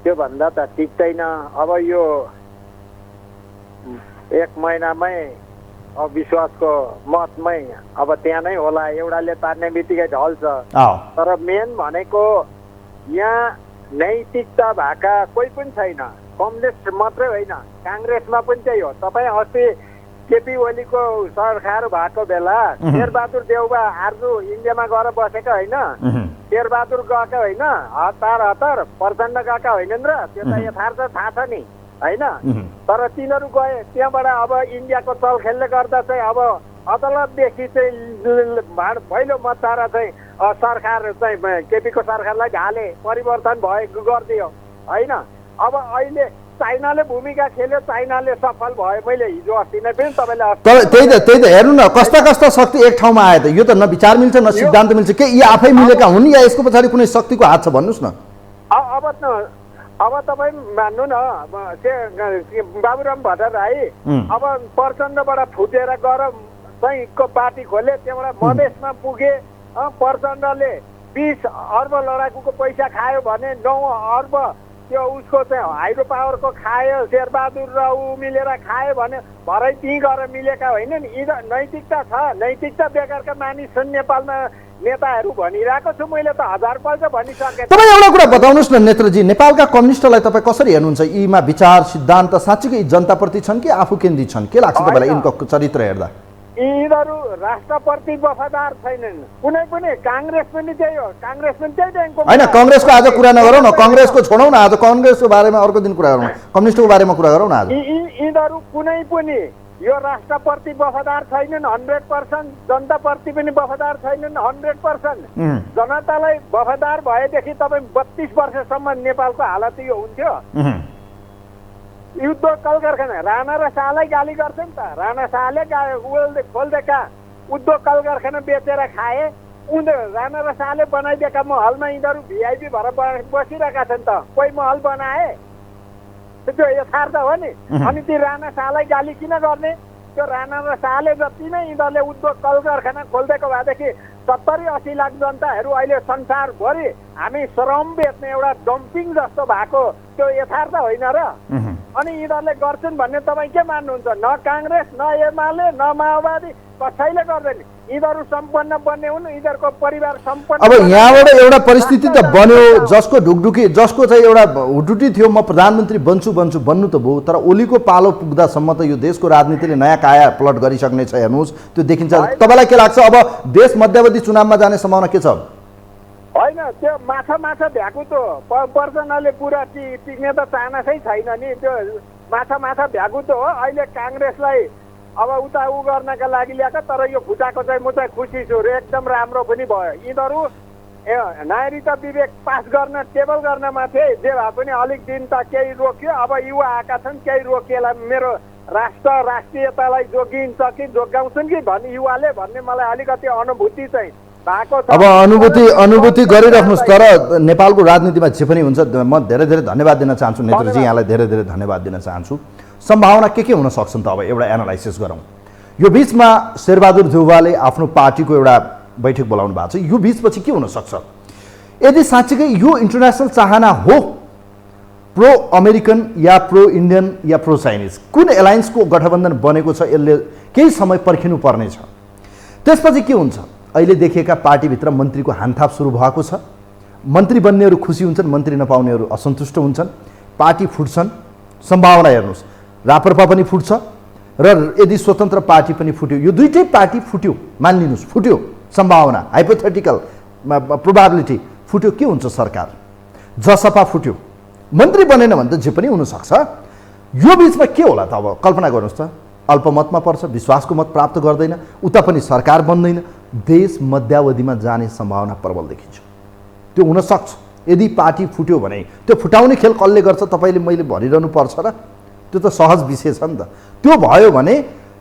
त्योभन्दा त टिक्दैन। अब यो 1 महिनामै अविश्वासको मतमै अब त्यहाँ नै होला, एउटाले तान्ने बित्तिकै ढल्छ। तर मेन भनेको यहाँ नैतिकता भएका कोही पनि छैन। कम्युनिस्ट मात्रै होइन, काङ्ग्रेसमा पनि त्यही हो। तपाईँ अस्ति केपी ओलीको सरकार भएको बेला शेरबहादुर देउबा आर्जु इन्डियामा गएर बसेका होइन, शेरबहादुर गएका होइन, हतार प्रचण्ड गएका होइनन् र? त्यो त यथार्थ थाहा छ नि, होइन? तर तिनीहरू गए त्यहाँबाट। अब इन्डियाको चलखेलले गर्दा चाहिँ अब अदालतदेखि चाहिँ पहिलो मतदारा चाहिँ सरकार चाहिँ केपीको सरकारलाई ढाले, परिवर्तन गरिदियो, होइन? अब अहिले चाइनाले भूमिका खेल्यो, चाइनाले सफल भयो। मैले हिजो अस्ति नै पनि तपाईँले त्यही त हेर्नु न, कस्ता कस्ता शक्ति एक ठाउँमा आयो त। यो त न विचार मिल्छ न सिद्धान्त मिल्छ। के यी आफै मिलेका हुन् या यसको पछाडि कुनै शक्तिको हात छ? भन्नुहोस् न। अब तपाईँ मान्नु न, बाबुराम भट्टराई अब प्रचण्डबाट फुटेर गएर चाहिँ पार्टी खोले, त्यहाँबाट मधेसमा पुगे। प्रचण्डले 20 अर्ब लडाकुको पैसा खायो भने 9 अर्ब त्यो उसको चाहिँ हाइड्रो पावरको खायो, शेरबहादुर र ऊ मिलेर खायो भने भरै त्यहीँ गएर मिलेका होइन नि। नैतिकता छ, नैतिकता बेगरका मानिस छन् नेपालमा। नेताहरू भनिरहेको छु मैले त 1000पल्ट भनिसकेँ। तपाईँ एउटा कुरा बताउनुहोस् न नेत्रजी, नेपालका कम्युनिस्टलाई तपाईँ कसरी हेर्नुहुन्छ? यीमा विचार सिद्धान्त साँच्चीकै जनताप्रति छन् कि आफू केन्द्रित छन्? के लाग्छ तपाईँलाई यिनको चरित्र हेर्दा? यिनीहरू राष्ट्रप्रति वफादार छैनन्। कुनै पनि काङ्ग्रेस पनि त्यही हो, काङ्ग्रेस पनि त्यही ट्याङको होइन, कङ्ग्रेसको आज कुरा नगरौँ न, कङ्ग्रेसको छोडौँ न, आज कङ्ग्रेसको बारेमा अर्को दिन कुरा गरौँ, कम्युनिस्टको बारेमा कुरा गरौँ न आज। यिनीहरू कुनै पनि यो राष्ट्रप्रति वफादार छैनन् 100%, जनताप्रति पनि वफादार छैनन् 100%। जनतालाई वफादार भएदेखि तपाईँ 32 वर्षसम्म नेपालको हालत यो हुन्थ्यो। युद्ध कल कारखाना राणा र शाहलाई गाली गर्छ नि त, राणा शाहले खोल्देका उद्योग कल कारखाना बेचेर खाए, राणा र शाहले बनाइदिएका महलमा यिनीहरू भिआइपी भएर बसिरहेका छन् त, कोही महल बनाए? त्यो यथार्थ हो नि। अनि ती राणा शाहलाई गाली किन गर्ने? त्यो राणा र शाहले जति नै यिनीहरूले उद्योग कल कारखाना खोलिदिएको भएदेखि 70-80 लाख जनताहरू अहिले संसारभरि हामी श्रम बेच्ने एउटा डम्पिङ जस्तो भएको त्यो यथार्थ होइन र? अनि यिनीहरूले गर्छन् भन्ने तपाईँ के मान्नुहुन्छ? न काङ्ग्रेस, न एमाले, न माओवादी, कसैले गर्दैन। यिनीहरू सम्पन्न बन्ने हुन्, यिनीहरूको परिवार सम्पन्न। अब यहाँबाट एउटा परिस्थिति त बन्यो जसको ढुकढुकी, जसको चाहिँ एउटा हुटुटी थियो म प्रधानमन्त्री बन्नु त भयो, तर ओलीको पालो पुग्दासम्म त यो देशको राजनीतिले नयाँ काया पलट गरिसक्ने छ। हेर्नुहोस् त्यो देखिन्छ। तपाईँलाई के लाग्छ अब देश मध्यावधि चुनावमा जाने सम्भावना के छ? होइन, त्यो माछा भ्याकुतो पर्सनले पुरा टिक्ने त चान्सै छैन नि। त्यो माछा भ्याकुतो हो। अहिले काङ्ग्रेसलाई अब उता गर्नका लागि ल्याएको, तर यो फुटाको चाहिँ म चाहिँ खुसी छु, एकदम राम्रो पनि भयो। यिनीहरू नागरिकता विवेक पास गर्न टेबल गर्नमा थिए, जे भए पनि अलिक दिन त केही रोक्यो। अब युवा आएका छन्, केही रोकिएला मेरो राष्ट्रियतालाई जोगिन्छ कि जोगाउँछन् कि भन्ने युवाले भन्ने मलाई अलिकति अनुभूति चाहिँ भएको छ। अब अनुभूति गरिराख्नुहोस्। तर नेपालको राजनीतिमा जे पनि हुन्छ, म धेरै धेरै धन्यवाद दिन चाहन्छु नेत्रजी, यहाँलाई धेरै धेरै धन्यवाद दिन चाहन्छु। सम्भावना के हुन सक्छन् त अब एउटा एनालाइसिस गरौँ। यो बिचमा शेरबहादुर देउवाले आफ्नो पार्टीको एउटा बैठक बोलाउनु भएको छ, यो बिचपछि के हुन सक्छ? यदि साँच्चीकै यो इन्टरनेसनल चाहना हो, प्रो अमेरिकन या प्रो इन्डियन या प्रो चाइनिज, कुन एलायन्सको गठबन्धन बनेको छ, यसले केही समय पर्खिनु पर्नेछ। त्यसपछि के हुन्छ? अहिले देखिएका पार्टीभित्र मन्त्रीको हानथाप सुरु भएको छ। मन्त्री बन्नेहरू खुसी हुन्छन्, मन्त्री नपाउनेहरू असन्तुष्ट हुन्छन्, पार्टी फुट्छन्। सम्भावना हेर्नुहोस्, राप्रपा पनि फुट्छ र यदि स्वतन्त्र पार्टी पनि फुट्यो, यो दुईटै पार्टी फुट्यो, मानिलिनुहोस् फुट्यो, सम्भावना हाइपोथेटिकल प्रोबाबिलिटी फुट्यो, के हुन्छ? सरकार जसपा फुट्यो, मन्त्री बनेन भने त जे पनि हुनसक्छ। यो बिचमा के होला त? अब कल्पना गर्नुहोस् त, अल्पमतमा पर्छ, विश्वासको मत प्राप्त गर्दैन, उता पनि सरकार बन्दैन, देश मध्यावधिमा जाने सम्भावना प्रबल देखिन्छ। त्यो हुनसक्छ यदि पार्टी फुट्यो भने। त्यो फुटाउने खेल कसले गर्छ तपाईँले मैले भनिरहनु पर्छ र? त्यो त सहज विषय छ नि त। त्यो भयो भने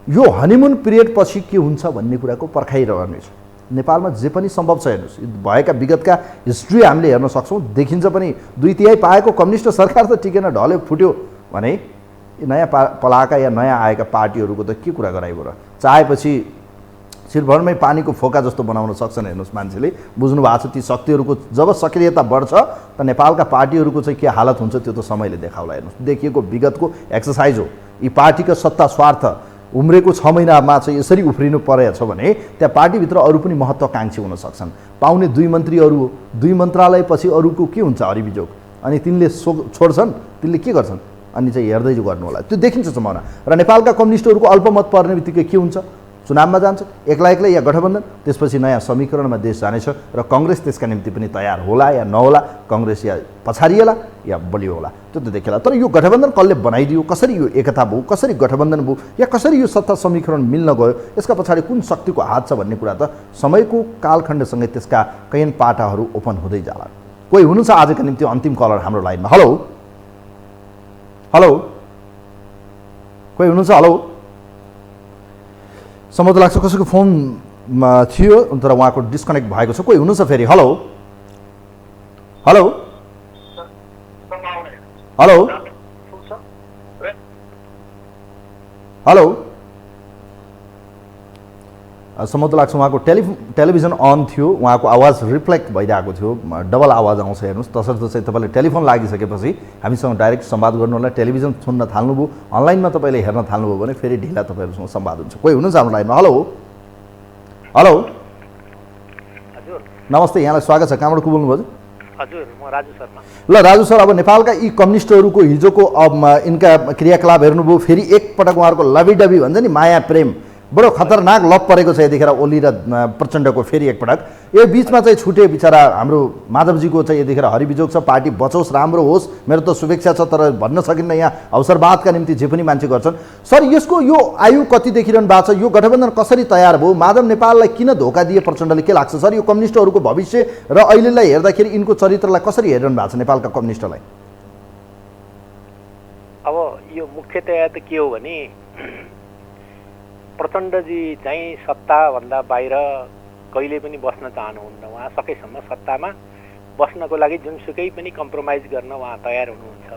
यो हनीमुन पिरियड पछि के हुन्छ भन्ने कुराको पर्खाइरहने छ। नेपालमा जे पनि सम्भव छ। हेर्नुहोस्, भएका विगतका हिस्ट्री हामीले हेर्न सक्छौँ, देखिन्छ पनि 2/3 पाएको कम्युनिस्ट सरकार त टिकेन, ढल्यो, फुट्यो भने नयाँ पलाएका या नयाँ आएका पार्टीहरूको त के कुरा गराइयो र? चाहेपछि सिरभरमै पानीको फोका जस्तो बनाउन सक्छन्। हेर्नुहोस्, मान्छेले बुझ्नु भएको छ ती शक्तिहरूको जब सक्रियता बढ्छ त नेपालका पार्टीहरूको चाहिँ के हालत हुन्छ त्यो त समयले देखाउला। हेर्नुहोस्, देखिएको विगतको एक्सर्साइज हो। यी पार्टीका सत्ता स्वार्थ उम्रेको 6 महिनामा चाहिँ यसरी उफ्रिनु परेछ भने त्यहाँ पार्टीभित्र अरू पनि महत्त्वाकाङ्क्षी हुन सक्छन्। पाउने 2 मन्त्रीहरू, 2 मन्त्रालयपछि अरूको के हुन्छ अरिबिजोग, अनि तिनले छोड्छन्, तिनले के गर्छन्, अनि चाहिँ हेर्दै गर्नु होला। त्यो देखिन्छ सम्भावना। र नेपालका कम्युनिस्टहरूको अल्पमत पर्ने बित्तिकै के हुन्छ? चुनावमा जान्छ एक्लै या गठबन्धन, त्यसपछि नयाँ समीकरणमा देश जानेछ र कङ्ग्रेस त्यसका निम्ति पनि तयार होला या नहोला, कङ्ग्रेस या पछाडिएला या बलियो होला, त्यो त देखेला। तर यो गठबन्धन कसले बनाइदियो, कसरी यो एकता भयो, कसरी गठबन्धन भयो, या कसरी यो सत्ता समीकरण मिल्न गयो, यसका पछाडि कुन शक्तिको हात छ भन्ने कुरा त समयको कालखण्डसँगै त्यसका कैयन पाटाहरू ओपन हुँदै जाला। कोही हुनुहुन्छ आजका निम्ति अन्तिम कलर हाम्रो लाइनमा? हेलो हेलो, कोही हुनुहुन्छ? हेलो, सम्म त लाग्छ कसैको फोनमा थियो तर उहाँको डिस्कनेक्ट भएको छ। कोही हुनुहुन्छ फेरि? हेलो हेलो हेलो हेलो, सम्म त लाग्छ उहाँको टेलिभिजन अन थियो, उहाँको आवाज रिफ्लेक्ट भइरहेको थियो, डबल आवाज आउँछ। हेर्नुहोस्, तसर्थ चाहिँ तपाईँले टेलिफोन लागिसकेपछि हामीसँग डाइरेक्ट संवाद गर्नु होला। टेलिभिजन सुन्न थाल्नुभयो, अनलाइनमा तपाईँले हेर्न थाल्नुभयो भने फेरि ढिला तपाईँहरूसँग संवाद हुन्छ। कोही हुनुहुन्छ हाम्रो लाइनमा? हेलो हेलो नमस्ते, यहाँलाई स्वागत छ। कहाँबाट को बोल्नुभयो? हजुर, म राजु शर्मा। ल राजु सर, अब नेपालका यी कम्युनिस्टहरूको हिजोको यिनका क्रियाकलाप हेर्नुभयो, फेरि एकपटक उहाँहरूको लभीडबी भन्छ नि, माया प्रेम बडो खतरनाक लप परेको छ यतिखेर ओली र प्रचण्डको। फेरि एकपटक यो बिचमा चाहिँ छुटे बिचरा हाम्रो माधवजीको चाहिँ यतिखेर हरिबिजोग छ, पार्टी बचोस् राम्रो होस्, मेरो त शुभेच्छा छ, तर भन्न सकिन्न यहाँ अवसरवादका निम्ति जे पनि मान्छे गर्छन्। सर, यसको यो आयु कति देखिरहनु भएको छ? यो गठबन्धन कसरी तयार भयो? माधव नेपाललाई किन धोका दिए प्रचण्डले, के लाग्छ सर? यो कम्युनिस्टहरूको भविष्य र अहिलेलाई हेर्दाखेरि यिनको चरित्रलाई कसरी हेरिरहनु भएको छ नेपालका कम्युनिस्टलाई? अब यो मुख्यतया त के हो भने प्रचण्डजी चाहिँ सत्ताभन्दा बाहिर कहिले पनि बस्न चाहनुहुन्न। उहाँ सकेसम्म सत्तामा बस्नको लागि जुनसुकै पनि कम्प्रोमाइज गर्न उहाँ तयार हुनुहुन्छ।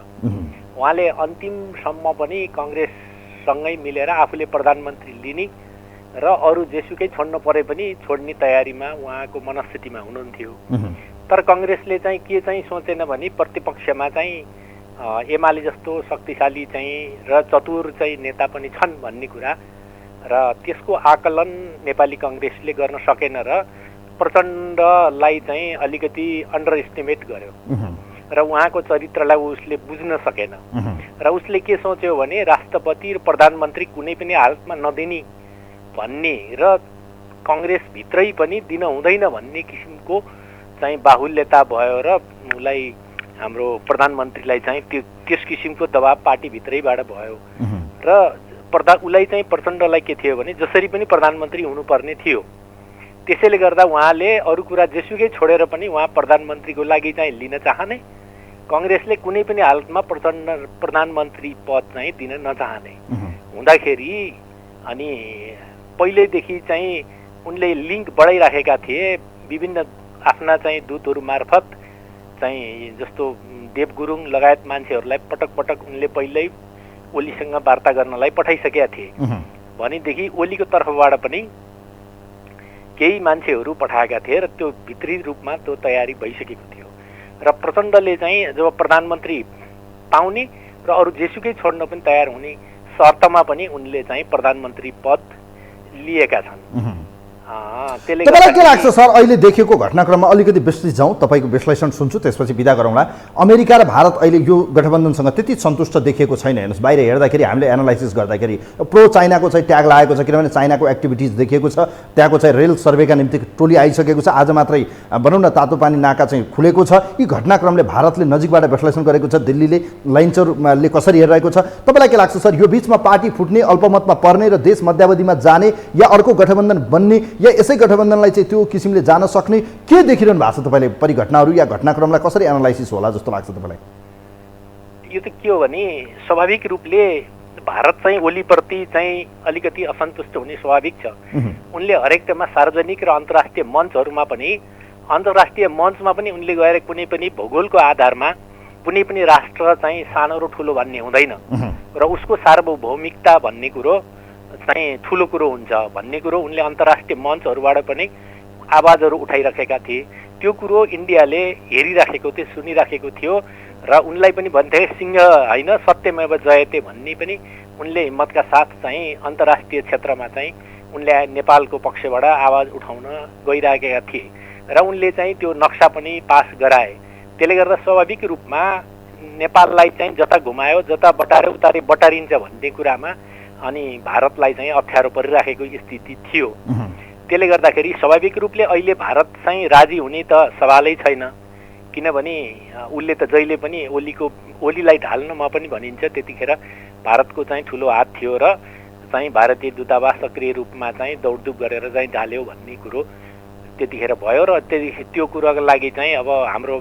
उहाँले अन्तिमसम्म पनि कङ्ग्रेससँगै मिलेर आफूले प्रधानमन्त्री लिने र अरू जेसुकै छोड्न परे पनि छोड्ने तयारीमा उहाँको मनस्थितिमा हुनुहुन्थ्यो। तर कङ्ग्रेसले चाहिँ के चाहिँ सोचेन भने प्रतिपक्षमा चाहिँ एमाले जस्तो शक्तिशाली चाहिँ र चतुर चाहिँ नेता पनि छन् भन्ने कुरा र त्यसको आकलन नेपाली कङ्ग्रेसले गर्न सकेन र प्रचण्डलाई चाहिँ अलिकति अन्डर एस्टिमेट गर्यो र उहाँको चरित्रलाई उसले बुझ्न सकेन र उसले के सोच्यो भने राष्ट्रपति र प्रधानमन्त्री कुनै पनि हालतमा नदिने भन्ने र कङ्ग्रेसभित्रै पनि दिन हुँदैन भन्ने किसिमको चाहिँ बाहुल्यता भयो र उसलाई हाम्रो प्रधानमन्त्रीलाई चाहिँ त्यस किसिमको दबाब पार्टीभित्रैबाट भयो र उसलाई चाहिँ प्रचण्डलाई के थियो भने जसरी पनि प्रधानमन्त्री हुनुपर्ने थियो। त्यसैले गर्दा उहाँले अरू कुरा जेसुकै छोडेर पनि उहाँ प्रधानमन्त्रीको लागि चाहिँ लिन चाहने, कङ्ग्रेसले कुनै पनि हालतमा प्रधानमन्त्री पद चाहिँ दिन नचाहने हुँदाखेरि अनि पहिल्यैदेखि चाहिँ उनले लिङ्क बढाइराखेका थिए विभिन्न आफ्ना चाहिँ दूतहरू मार्फत चाहिँ जस्तो देव गुरुङ लगायत मान्छेहरूलाई पटक पटक उनले पहिल्यै ओलीसँग वार्ता गर्नलाई पठाइसकेका थिए। भनेदेखि ओलीको तर्फबाट पनि केही मान्छेहरू पठाएका थिए र त्यो भित्री रूपमा त्यो तयारी भइसकेको थियो र प्रचण्डले चाहिँ जब प्रधानमन्त्री पाउने र अरू जेसुकै छोड्न पनि तयार हुने शर्तमा पनि उनले चाहिँ प्रधानमन्त्री पद लिएका छन्। तपाईँलाई के लाग्छ सर, अहिले देखेको घटनाक्रममा अलिकति विस्तृत जाउँ, तपाईँको विश्लेषण सुन्छु त्यसपछि बिदा गरौँला। अमेरिका र भारत अहिले यो गठबन्धनसँग त्यति सन्तुष्ट देखिएको छैन। हेर्नुहोस्, बाहिर हेर्दाखेरि हामीले एनालाइसिस गर्दाखेरि प्रो चाइनाको चाहिँ ट्याग लागेको छ, किनभने चाइनाको एक्टिभिटिज देखिएको छ, त्यहाँको चाहिँ रेल सर्वेका निम्ति टोली आइसकेको छ, आज मात्रै भनौँ न तातो पानी नाका चाहिँ खुलेको छ। यी घटनाक्रमले भारतले नजिकबाट विश्लेषण गरेको छ, दिल्लीले लाइन्चरले कसरी हेरिरहेको छ। तपाईँलाई के लाग्छ सर, यो बिचमा पार्टी फुट्ने, अल्पमतमा पर्ने र देश मध्यावधिमा जाने या अर्को गठबन्धन बन्ने या यसै गठबन्धनलाई चाहिँ त्यो किसिमले जान सक्ने के देखिरहनु भएको छ तपाईँले? परिघटनाहरू या घटनाक्रमलाई कसरी एनालाइसिस होला जस्तो लाग्छ तपाईँलाई? यो त के हो भने स्वाभाविक रूपले भारत चाहिँ ओलीप्रति चाहिँ अलिकति असन्तुष्ट हुने स्वाभाविक छ। उनले हरेक ठाउँमा सार्वजनिक र अन्तर्राष्ट्रिय मञ्चहरूमा पनि उनले गएर कुनै पनि भूगोलको आधारमा कुनै पनि राष्ट्र चाहिँ सानो र ठुलो भन्ने हुँदैन र उसको सार्वभौमिकता भन्ने कुरो चाहिँ ठुलो कुरो हुन्छ भन्ने कुरो उनले अन्तर्राष्ट्रिय मञ्चहरूबाट पनि आवाजहरू उठाइराखेका थिए। त्यो कुरो इन्डियाले हेरिराखेको थियो, सुनिराखेको थियो र उनलाई पनि भन्थे सिंह होइन सत्यमेव जयते भन्ने पनि उनले हिम्मतका साथ चाहिँ अन्तर्राष्ट्रिय क्षेत्रमा चाहिँ उनले नेपालको पक्षबाट आवाज उठाउन गइरहेका थिए र उनले चाहिँ त्यो नक्सा पनि पास गराए। त्यसले गर्दा स्वाभाविक रूपमा नेपाललाई चाहिँ जता घुमायो जता बटारे उतारे बटारिन्छ भन्ने कुरामा अनि भारतलाई चाहिँ अप्ठ्यारो परिराखेको स्थिति थियो। त्यसले गर्दाखेरि स्वाभाविक रूपले अहिले भारत चाहिँ राजी हुने त सवालै छैन, किनभने उसले त जहिले पनि ओलीलाई ढाल्नमा पनि भनिन्छ त्यतिखेर भारतको चाहिँ ठुलो हात थियो र चाहिँ भारतीय दूतावास सक्रिय रूपमा चाहिँ दौडधुप गरेर चाहिँ ढाल्यो भन्ने कुरो त्यतिखेर भयो र त्यो कुरोको लागि चाहिँ अब हाम्रो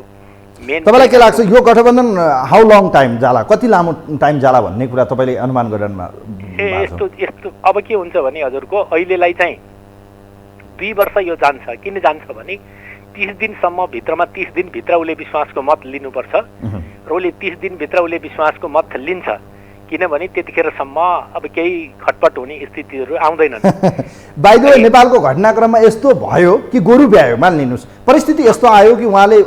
मेन तपाईँलाई के लाग्छ यो गठबन्धन हाउ लङ टाइम जाला, कति लामो टाइम जाला भन्ने कुरा तपाईँले अनुमान गर्नमा? यस्तो अब के हुन्छ भने हजुरको अहिलेलाई चाहिँ 2 वर्ष यो जान्छ। किन जान्छ भने 30 दिनसम्म भित्रमा 30 दिनभित्र उसले विश्वासको मत लिनुपर्छ र उसले 30 दिनभित्र उसले विश्वासको मत लिन्छ, किनभने त्यतिखेरसम्म अब केही खटपट हुने स्थितिहरू आउँदैनन्। बाइ द वे नेपालको घटनाक्रममा यस्तो भयो कि गोरु ब्यायो, मानिलिनुहोस् परिस्थिति यस्तो आयो कि उहाँले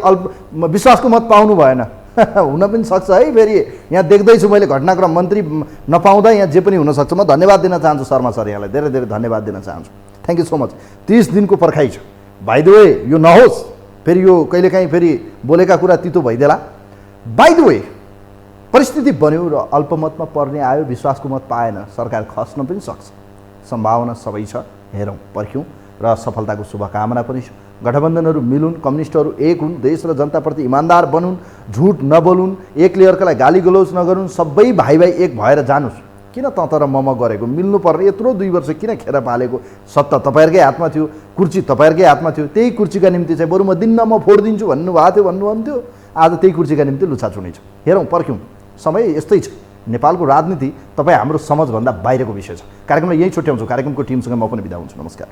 विश्वासको मत पाउनु भएन, हुन पनि सक्छ है। फेरि यहाँ देख्दैछु मैले घटनाक्रम मन्त्री नपाउँदा यहाँ जे पनि हुनसक्छ। म धन्यवाद दिन चाहन्छु शर्मा सर, यहाँलाई धेरै धेरै धन्यवाद दिन चाहन्छु। Thank you so much. 30 दिनको पर्खाइ छ, बाई द वे यो नहोस्, फेरि यो कहिलेकाहीँ फेरि बोलेका कुरा तितो भइदेला। बाई द वे परिस्थिति बन्यो र अल्पमतमा पर्ने आयो, विश्वासको मत पाएन, सरकार खस्न पनि सक्छ, सम्भावना सबै छ। हेरौँ, पर्ख्यौँ र सफलताको शुभकामना पनि छ। गठबन्धनहरू मिलुन्, कम्युनिस्टहरू एक हुन्, देश र जनताप्रति इमान्दार बनुन्, झुट नबोलुन्, एकले अर्कालाई गाली गलौज नगरून्, सबै भाइ भाइ एक भएर जानुस्। किन त र मम गरेको? मिल्नुपर्ने यत्रो 2 वर्ष किन खेर पालेको? सत्ता तपाईँहरूकै हातमा थियो, कुर्सी तपाईँहरूकै हातमा थियो, त्यही कुर्सीका निम्ति चाहिँ बरु म दिन्न, म फोडिदिन्छु भन्नुभएको थियो, भन्नुहुन्थ्यो। आज त्यही कुर्सीका निम्ति लुछाचुनी छ। हेरौँ, पर्ख्यौँ, समय यस्तै छ। नेपालको राजनीति तपाईँ हाम्रो समझभन्दा बाहिरको विषय छ। कार्यक्रमलाई यही छुट्याउँछु। कार्यक्रमको टिमसँग म पनि बिदा हुन्छु। नमस्कार।